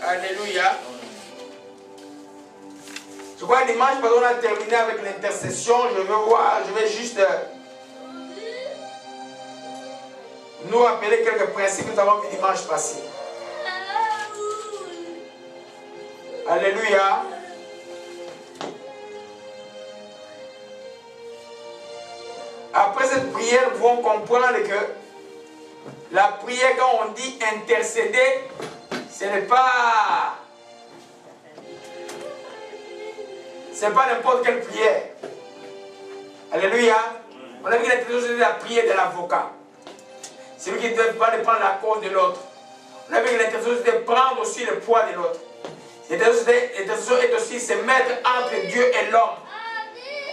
Alléluia. Je crois que dimanche, parce qu'on a terminé avec l'intercession, je vais juste nous rappeler quelques principes que nous avons vu dimanche passé. Alléluia. Après cette prière, nous pouvons comprendre que la prière, quand on dit intercéder, ce n'est pas n'importe quelle prière. Alléluia. On a vu que la prière de l'avocat. C'est lui qui ne doit pas prendre la cause de l'autre. On a vu que l'intercession, c'est de prendre aussi le poids de l'autre. L'intercession est aussi se mettre entre Dieu et l'homme.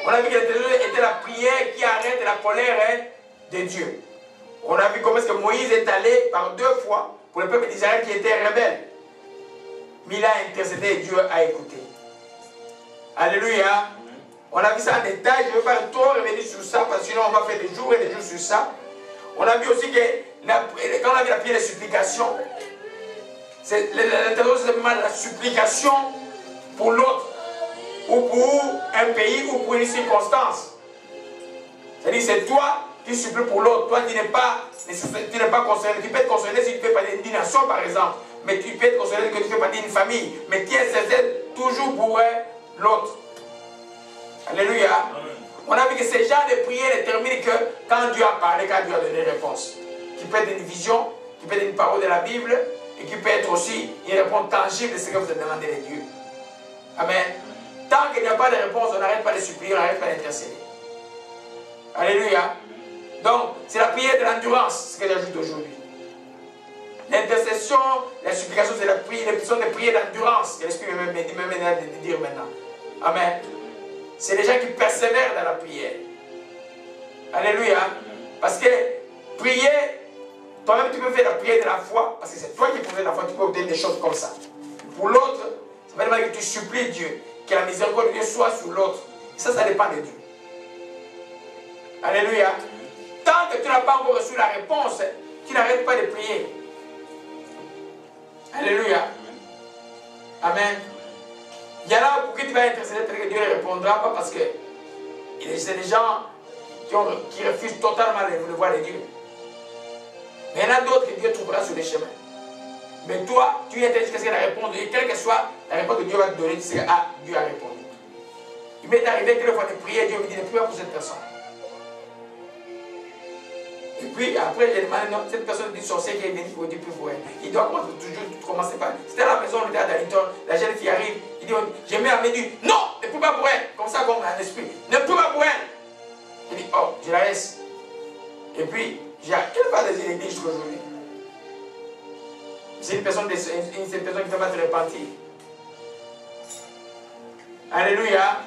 On a vu que l'intercession était la prière qui arrête la colère de Dieu. On a vu comment est-ce que Moïse est allé par 2 fois pour le peuple d'Israël qui était rebelle. Mais il a intercédé et Dieu a écouté. Alléluia. On a vu ça en détail. Je ne vais pas trop revenir sur ça parce que sinon on va faire des jours et des jours sur ça. On a vu aussi que quand on a vu la prière de supplication, l'intercession c'est simplement la supplication pour l'autre, ou pour un pays, ou pour une circonstance. C'est-à-dire c'est toi qui supplies pour l'autre. Toi tu n'es pas concerné. Tu peux être concerné si tu fais partie d'une nation par exemple. Mais tu peux être concerné que tu fais partie d'une famille. Mais tu intercèdes toujours pour l'autre. Alléluia. Amen. On a vu que ces genres de prières déterminent que quand Dieu a parlé, quand Dieu a donné une réponse, qui peut être une vision, qui peut être une parole de la Bible, et qui peut être aussi une réponse tangible de ce que vous avez demandé de Dieu. Amen. Tant qu'il n'y a pas de réponse, on n'arrête pas de supplier, on n'arrête pas d'intercéder. Alléluia. Donc, c'est la prière de l'endurance, ce que j'ajoute aujourd'hui. L'intercession, la supplication, c'est la prière, ce sont des prières d'endurance. L'Esprit me met de dire maintenant. Amen. C'est les gens qui persévèrent dans la prière. Alléluia. Parce que prier, toi-même tu peux faire la prière de la foi, parce que c'est toi qui peux faire la foi, tu peux obtenir des choses comme ça. Pour l'autre, ça veut dire que tu supplies Dieu, que la miséricorde de Dieu soit sur l'autre. Ça dépend de Dieu. Alléluia. Tant que tu n'as pas encore reçu la réponse, tu n'arrêtes pas de prier. Alléluia. Amen. Il y en a pour qui tu vas intercéder, que Dieu ne répondra pas parce que c'est des gens qui refusent totalement le voie de Dieu. Mais il y en a d'autres que Dieu trouvera sur les chemins. Mais toi, tu intercèdes qu'est-ce que la réponse de Dieu, quelle que soit la réponse que Dieu va te donner, tu sais que Dieu a répondu. Il m'est arrivé quelquefois de prier, Dieu me dit ne prie pas pour cette personne. Et puis après, j'ai demandé, non, cette personne du sorcier qui est venue pour dire plus pour elle. Il doit toujours commencer par. C'était à la maison, on était à Darlington, la jeune fille arrive, il dit, j'ai mis à me dire, non, ne prie pas pour elle. Comme ça, comme un esprit, ne prie pas pour elle. Il dit, oh, je la laisse. Et puis, quelle va des l'église aujourd'hui? C'est une personne qui ne va pas se repentir. Alléluia.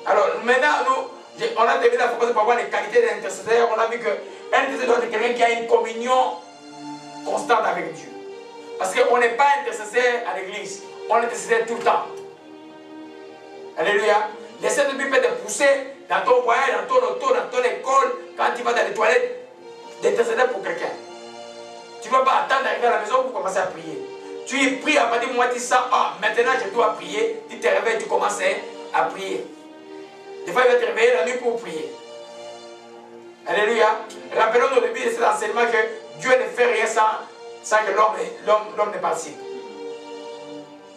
Alors, maintenant, on a terminé la focus pour voir les qualités d'un intercesseur. On a vu qu'un intercesseur c'est quelqu'un qui a une communion constante avec Dieu. Parce qu'on n'est pas intercesseur à l'église, on est intercesseur tout le temps. Alléluia. L'essai de Dieu peut te pousser dans ton voyage, dans ton auto, dans ton école, quand tu vas dans les toilettes, d'intercéder pour quelqu'un. Tu ne vas pas attendre d'arriver à la maison pour commencer à prier. Tu pries à partir du moment où tu sens, maintenant je dois prier, tu te réveilles, tu commences à prier. Des fois, il va te réveiller la nuit pour prier. Alléluia. Rappelons au début de cet enseignement que Dieu ne fait rien sans que l'homme ne participe.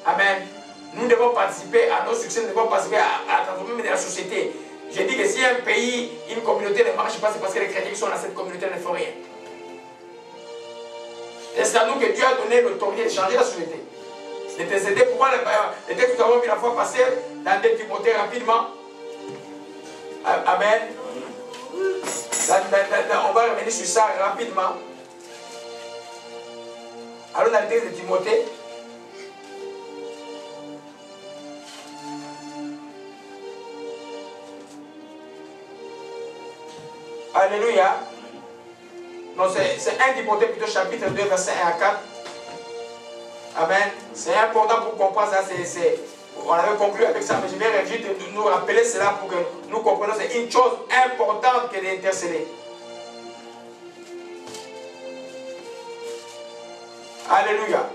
Amen. Nous devons participer à nos succès, nous devons participer à la transformation de la société. Je dis que si un pays, une communauté ne marche pas, c'est parce que les chrétiens qui sont dans cette communauté ne font rien. Et c'est à nous que Dieu a donné l'autorité de changer la société. D'intercéder. Pourquoi les textes que nous avons vu la fois passée dans 2 Timothée rapidement. Amen. On va revenir sur ça rapidement. Alors dans le texte de Timothée. Alléluia. Non, c'est 1 Timothée plutôt chapitre 2 verset 1 à 4. Amen. C'est important pour comprendre ça. On avait conclu avec ça, mais je vais juste nous rappeler cela pour que nous comprenions. C'est une chose importante que d'intercéder. Alléluia.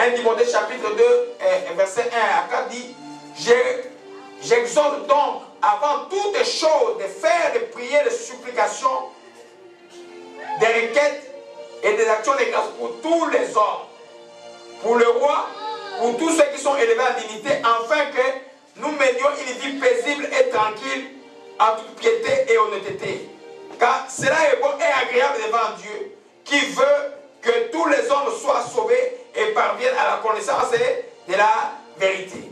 1 Timothée chapitre 2, verset 1 à 4 dit, j'exhorte donc avant toutes choses de faire des prières, des supplications, des requêtes et des actions de grâce pour tous les hommes, pour le roi, pour tous ceux qui sont élevés en dignité, afin que nous menions une vie paisible et tranquille en toute piété et honnêteté. Car cela est bon et agréable devant Dieu, qui veut que tous les hommes soient sauvés et parviennent à la connaissance de la vérité.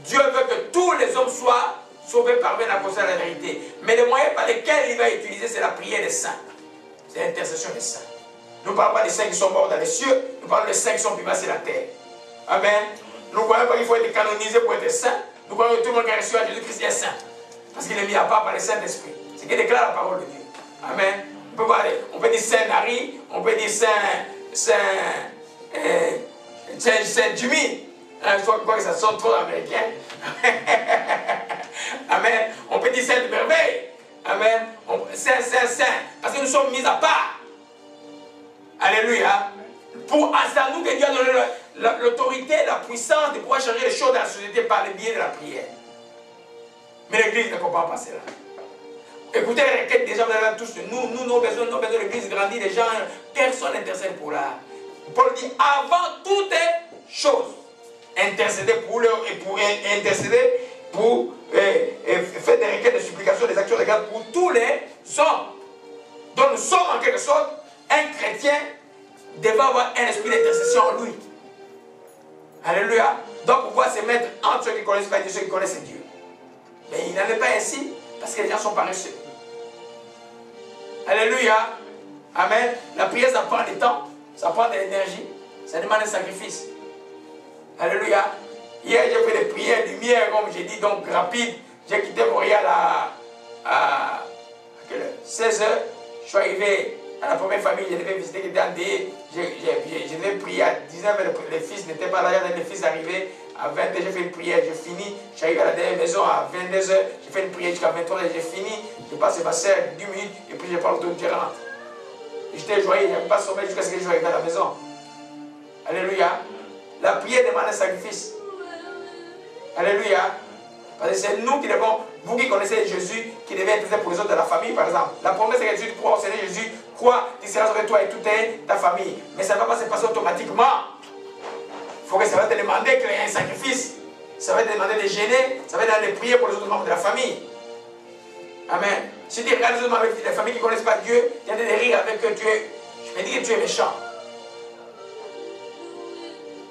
Dieu veut que tous les hommes soient sauvés, parviennent à la connaissance de la vérité. Mais les moyens par lesquels il va utiliser, c'est la prière des saints. C'est l'intercession des saints. Nous ne parlons pas des saints qui sont morts dans les cieux, nous parlons des saints qui sont vivants sur la terre. Amen. Nous ne croyons pas qu'il faut être canonisé pour être saint. Nous croyons que tout le monde qui a reçu à Jésus-Christ est saint. Parce qu'il est mis à part par le Saint-Esprit. C'est ce qui déclare la parole de Dieu. Amen. On peut dire Saint Nari, on peut dire Saint Jimmy. Je crois que ça sonne trop américain. Amen. On peut dire Sainte Merveille. Amen. Saint. Parce que nous sommes mis à part. Alléluia. C'est à nous que Dieu a donné l'autorité, la puissance de pouvoir changer les choses dans la société par le biais de la prière. Mais l'Église ne comprend pas cela. Écoutez les requêtes des gens, tous, nos besoins de l'Église grandit, les gens, personne n'intercède pour là. Paul dit, avant toutes choses, intercéder pour eux et pour intercéder pour faire des requêtes de supplication, des actions de grâce pour tous les hommes. Donc nous sommes en quelque sorte un chrétien devant avoir un esprit d'intercession en lui. Alléluia. Donc pouvoir se mettre entre ceux qui connaissent pas Dieu et ceux qui connaissent Dieu. Mais il n'en est pas ainsi parce que les gens sont paresseux. Alléluia. Amen. La prière, ça prend du temps, ça prend de l'énergie, ça demande un sacrifice. Alléluia. Hier, j'ai fait des prières lumière, comme j'ai dit, donc rapide. J'ai quitté Montréal à 16 h. Je suis arrivé à la première famille, je devais visiter qui était en DE. Je devais prier à 19 h, les fils n'étaient pas là, les fils arrivaient. À 20 h, j'ai fait une prière, j'ai fini. Je suis arrivé à la dernière maison à 22 h, j'ai fait une prière jusqu'à 23 h, j'ai fini. Je passe ma soeur 10 minutes et puis je parle autour de rentre. J'étais joyeux, je n'avais pas sommeil jusqu'à ce que je sois arrivé à la maison. Alléluia. La prière demande un sacrifice. Alléluia. Parce que c'est nous qui devons, vous qui connaissez Jésus, qui devez intercéder pour les autres de la famille, par exemple. La promesse c'est que Jésus croit au Seigneur Jésus, croit qu'il sera avec toi et toute ta famille. Mais ça ne va pas se passer automatiquement. Il faut que ça va te demander qu'il y ait un sacrifice. Ça va te demander de gêner, ça va te demander de prier pour les autres membres de la famille. Amen. Si tu regardes les autres membres de la famille qui ne connaissent pas Dieu, tu as de rire avec eux, je me dis que tu es méchant.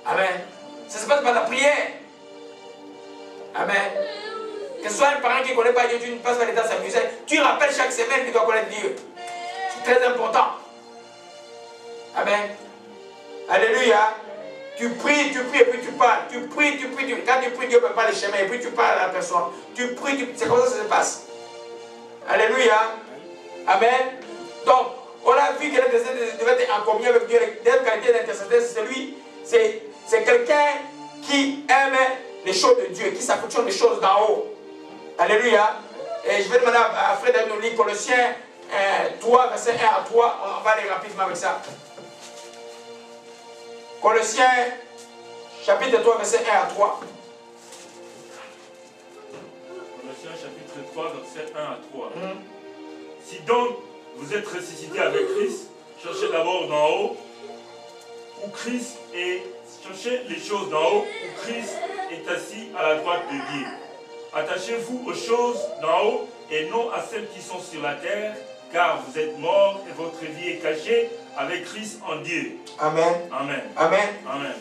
Amen. Ça se passe par la prière. Amen. Que ce soit un parent qui ne connaît pas Dieu, tu ne passes pas le temps à s'amuser. Tu rappelles chaque semaine que tu dois connaître Dieu. C'est très important. Amen. Alléluia. Tu pries et puis tu parles. Tu pries. Quand tu pries, Dieu ne peut pas les chemins et puis tu parles à la personne. Tu pries, c'est comme ça que ça se passe. Alléluia. Amen. Donc, on a vu que l'intercesseur devait être en communion avec Dieu. La qualité d'intercesseur, c'est quelqu'un qui aime les choses de Dieu, qui s'affectionne les choses d'en haut. Alléluia. Et je vais demander à Fred de nous lire Colossiens 3, verset 1 à 3. On va aller rapidement avec ça. Colossiens chapitre 3, verset 1 à 3. Colossiens chapitre 3, verset 1 à 3. Si donc vous êtes ressuscité avec Christ, cherchez d'abord d'en haut, où Christ est. Cherchez les choses d'en haut, où Christ est assis à la droite de Dieu. Attachez-vous aux choses d'en haut et non à celles qui sont sur la terre, car vous êtes morts et votre vie est cachée avec Christ en Dieu. Amen. Amen. Amen. Amen.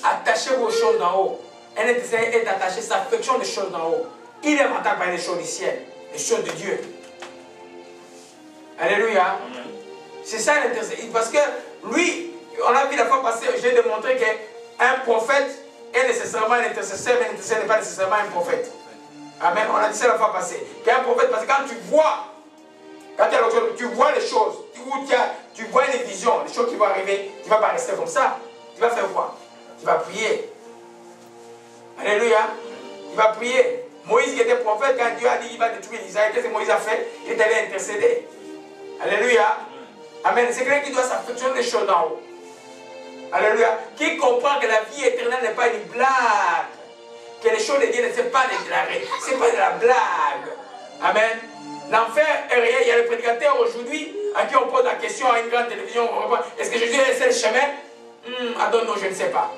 Attachez-vous aux choses d'en haut. Un intercesseur est attaché, s'affectionne des choses d'en haut. Il est attaché par les choses du ciel, les choses de Dieu. Alléluia. C'est ça l'intercesseur. Parce que lui, on a vu la fois passée, j'ai démontré qu'un prophète est nécessairement un intercesseur, mais l'intercesseur n'est pas nécessairement un prophète. Amen. On a dit ça la fois passée. Qu'un prophète, parce que quand tu vois, tu vois les choses, tu vois les visions, les choses qui vont arriver, tu ne vas pas rester comme ça. Tu vas faire quoi? Tu vas prier. Alléluia. Tu vas prier. Moïse qui était prophète, quand Dieu a dit qu'il va détruire Israël, qu'est-ce que Moïse a fait? Il est allé intercéder. Alléluia. Amen. C'est quelqu'un qui doit s'affectionner des choses d'en haut. Alléluia. Qui comprend que la vie éternelle n'est pas une blague. Que les choses de Dieu ne sont pas déclarées. Ce n'est pas de la blague. Amen. L'enfer est réel. Il y a les prédicateurs aujourd'hui à qui on pose la question à une grande télévision. Est-ce que Jésus est le seul chemin? I don't know, je ne sais pas.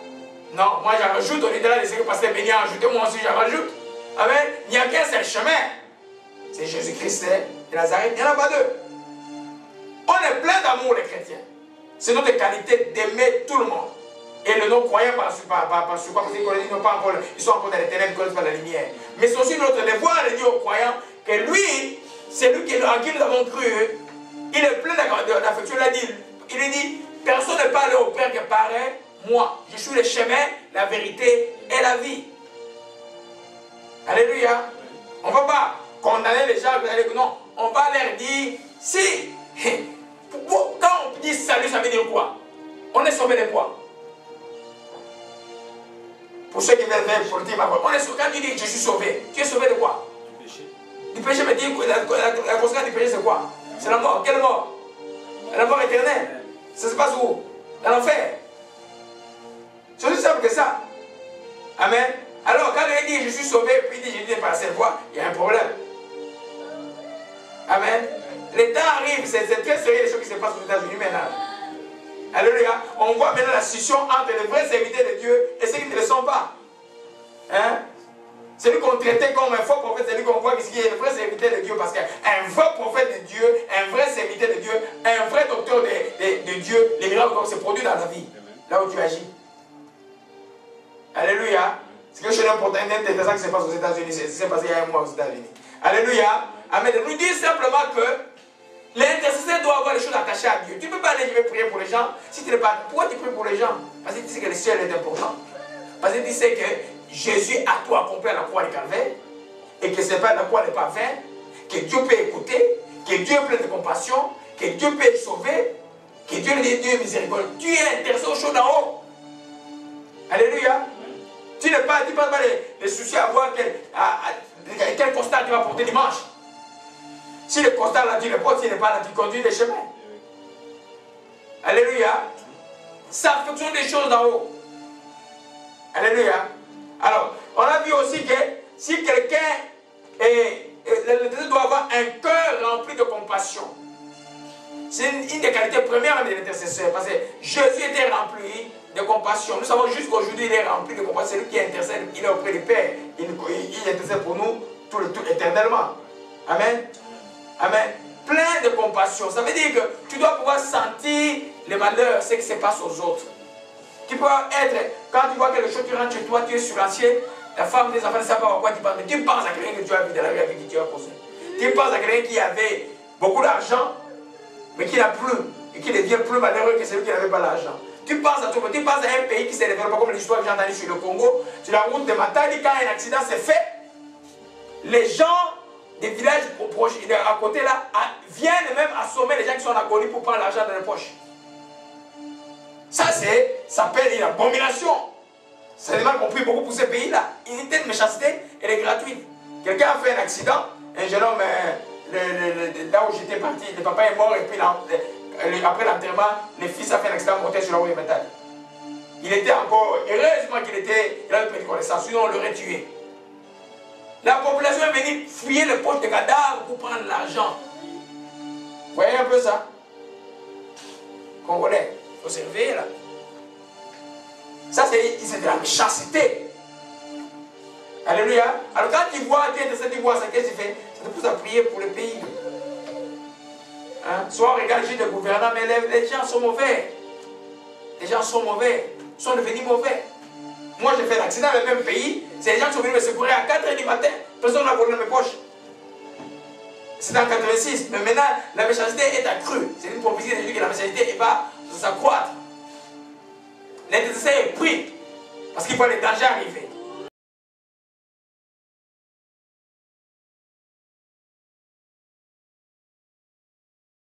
Non, moi j'en rajoute. On est là, laissez le pasteur Béni a ajouté. Moi aussi j'en rajoute. Amen. Il n'y a qu'un seul chemin. C'est Jésus-Christ de Nazareth. Il n'y en a pas deux. On est plein d'amour, les chrétiens. C'est notre qualité d'aimer tout le monde. Et le non-croyant, parce qu'ils sont encore dans les ténèbres, ils ne connaissent pas la lumière. Mais c'est aussi notre devoir de dire aux croyants que lui, c'est lui en qui nous avons cru. Il est plein d'affection. Il a dit, personne n'est pas allé au Père que par moi. Je suis le chemin, la vérité et la vie. Alléluia. On ne va pas condamner les gens. Non, on va leur dire, si, quand on dit salut, ça veut dire quoi? On est sauvé de quoi? Pour ceux qui veulent faire politique, quand tu dis je suis sauvé, tu es sauvé de quoi? Du péché. Du péché, mais la conséquence du péché, c'est quoi? C'est la mort. Quelle mort? La mort éternelle. Ça se passe où? Dans l'enfer. C'est aussi simple que ça. Amen. Alors, quand il dit je suis sauvé, puis il dit je viens par cette voie, il y a un problème. Amen. Les temps arrivent, c'est très sérieux les choses qui se passent aux États-Unis maintenant. Alléluia. On voit maintenant la scission entre les vrais serviteurs de Dieu et ceux qui ne le sont pas. Hein? Celui qu'on traitait comme un faux prophète, c'est lui qu'on voit qui est le vrai serviteur de Dieu. Parce qu'un vrai prophète de Dieu, un vrai serviteur de Dieu, un vrai docteur de Dieu, les miracles se produisent dans la vie, là où tu agis. Alléluia. C'est quelque chose d'intéressant qui se passe aux États-Unis. C'est passé il y a un mois aux États-Unis. Alléluia. Amen. Nous dit simplement que l'intercesseur doit avoir les choses attachées à Dieu. Tu ne peux pas aller, je vais prier pour les gens. Si tu n'es pas, pourquoi tu pries pour les gens? Parce que tu sais que le ciel est important. Parce que tu sais que Jésus a tout accompli à la croix du Calvaire. Et que la croix n'est pas vaine. Que Dieu peut écouter. Que Dieu est plein de compassion. Que Dieu peut sauver. Que Dieu est Dieu miséricordieux. Tu es intéressé aux choses d'en haut. Alléluia. Tu n'es pas, les soucis à voir quel constat tu vas porter dimanche. Si le constat là, tu le portes, s'il n'est pas là, tu conduis les chemins. Alléluia. Ça fonctionne des choses d'en haut. Alléluia. Alors, on a vu aussi que si quelqu'un doit avoir un cœur rempli de compassion. C'est une des qualités premières de l'intercesseur. Parce que Jésus était rempli de compassion. Nous savons juste qu'aujourd'hui, il est rempli de compassion. C'est lui qui intercède. Il est auprès du Père. Il intercède pour nous tout éternellement. Amen. Amen. Plein de compassion. Ça veut dire que tu dois pouvoir sentir les malheurs, ce qui se passe aux autres. Tu peux être, quand tu vois quelque chose, tu rentres chez toi, tu es sur l'assiette, la femme, les enfants ne savent pas pourquoi tu parles, mais tu penses à quelqu'un que tu as vu dans la vie avec qui tu as posé. Tu penses à quelqu'un qui avait beaucoup d'argent, mais qui n'a plus, et qui devient plus malheureux que celui qui n'avait pas l'argent. Tu penses à tout, tu penses à un pays qui s'est développé comme l'histoire que j'ai entendue sur le Congo, sur la route de Matadi, quand un accident s'est fait, les gens des villages proches, à côté là, viennent même assommer les gens qui sont en agonie pour prendre l'argent dans les poches. Ça s'appelle une abomination. C'est mal compris beaucoup pour ces pays-là. Une telle méchanceté, elle est gratuite. Quelqu'un a fait un accident, un jeune homme, là où j'étais parti, le papa est mort et puis après l'enterrement, le fils a fait un accident monté sur la roue de métal. Il était encore, heureusement il avait pris connaissance, sinon on l'aurait tué. La population est venue fouiller les poches de cadavres pour prendre l'argent. Vous voyez un peu ça? Congolais, il faut se réveiller là. Ça, c'est de la méchanceté. Alléluia. Alors quand tu vois, tu vois ça, qu'est-ce que tu fais? Ça te pousse à prier pour le pays. Hein? Soit on regarde juste le gouvernement, mais les gens sont mauvais. Les gens sont mauvais. Ils sont devenus mauvais. Moi, j'ai fait un accident dans le même pays. C'est les gens qui sont venus me secourir à 4 h du matin. Personne n'a volé dans mes poches. C'était en 86. Mais maintenant, la méchanceté est accrue. C'est une prophétie de Dieu que la méchanceté va s'accroître. L'intercesseur est pris. Parce qu'il voit les dangers arriver.